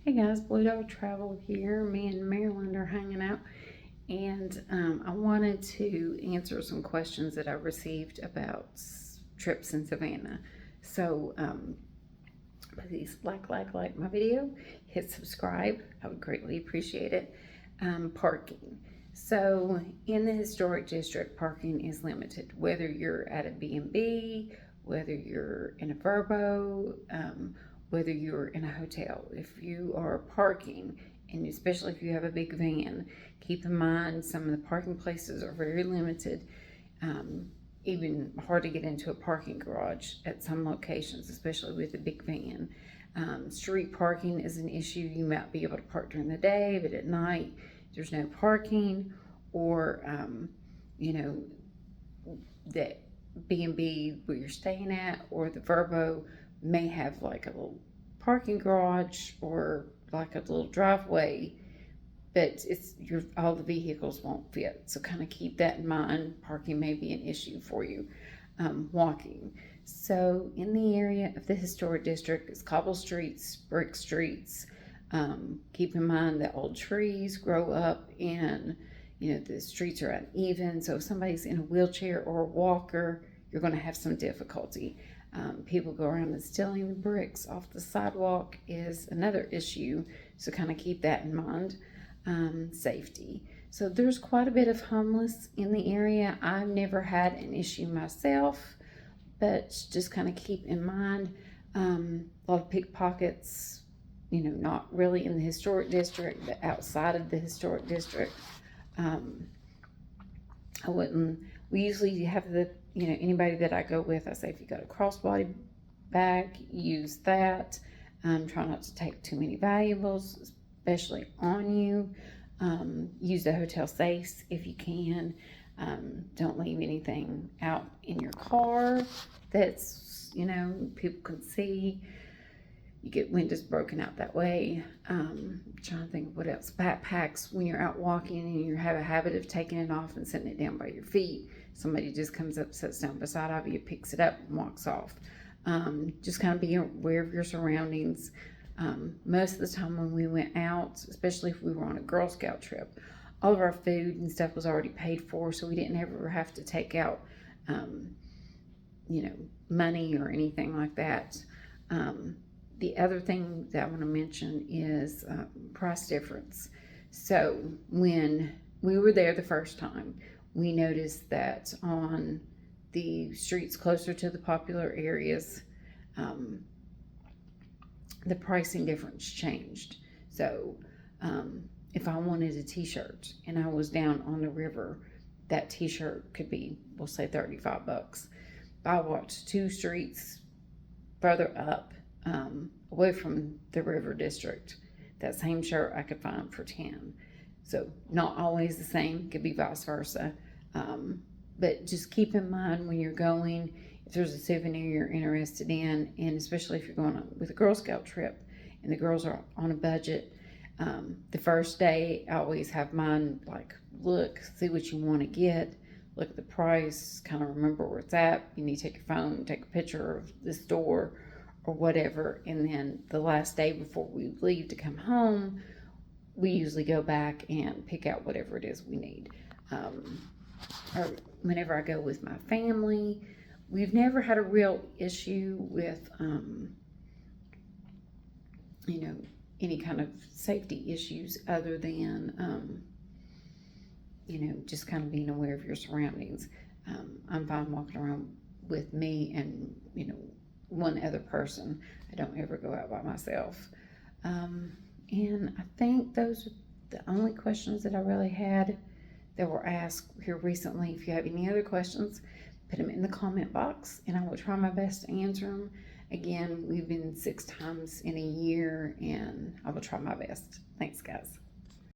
Hey guys, Blue Dog Travel here. Me and Maryland are hanging out, and I wanted to answer some questions that I received about trips in Savannah. So, please like my video, hit subscribe. I would greatly appreciate it. Parking. So, in the historic district, parking is limited. Whether you're at a B&B, whether you're in a Verbo, whether you're in a hotel, if you are parking, and especially if you have a big van, keep in mind some of the parking places are very limited. Even hard to get into a parking garage at some locations, especially with a big van. Street parking is an issue. You might be able to park during the day, but at night there's no parking, or that B&B where you're staying at or the Verbo may have like a little parking garage or like a little driveway, but all the vehicles won't fit. So kind of keep that in mind. Parking may be an issue for you. Walking. So in the area of the historic district, it's cobble streets, brick streets. Keep in mind that old trees grow up and the streets are uneven. So if somebody's in a wheelchair or a walker, you're going to have some difficulty. People go around and stealing the bricks off the sidewalk is another issue. So kind of keep that in mind. Safety. So there's quite a bit of homeless in the area. I've never had an issue myself, but just kind of keep in mind a lot of pickpockets, not really in the historic district, but outside of the historic district. We usually have anybody that I go with, I say, if you got a crossbody bag, use that. Try not to take too many valuables, especially on you. Use the hotel safes if you can. Don't leave anything out in your car that's, people can see. You get windows broken out that way. I'm trying to think of what else. Backpacks, when you're out walking and you have a habit of taking it off and setting it down by your feet. Somebody just comes up, sits down beside of you, picks it up and walks off. Just kind of be aware of your surroundings. Most of the time when we went out, especially if we were on a Girl Scout trip, all of our food and stuff was already paid for, so we didn't ever have to take out, money or anything like that. The other thing that I want to mention is price difference. So when we were there the first time, we noticed that on the streets closer to the popular areas, the pricing difference changed. So if I wanted a t-shirt and I was down on the river, that t-shirt could be, we'll say, $35. If I walked 2 streets further up, away from the river district, that same shirt I could find for 10. So not always the same, could be vice versa. But just keep in mind when you're going, if there's a souvenir you're interested in, and especially if you're going with a Girl Scout trip and the girls are on a budget, the first day I always have mine like, look, see what you want to get, look at the price, kind of remember where it's at. You need to take your phone, take a picture of the store or whatever, and then the last day before we leave to come home, we usually go back and pick out whatever it is we need. Or whenever I go with my family, we've never had a real issue with, any kind of safety issues other than, just kind of being aware of your surroundings. I'm fine walking around with me and, one other person. I don't ever go out by myself. And I think those are the only questions that I really had that were asked here recently. If you have any other questions, put them in the comment box and I will try my best to answer them. Again, we've been 6 times in a year and I will try my best. Thanks, guys.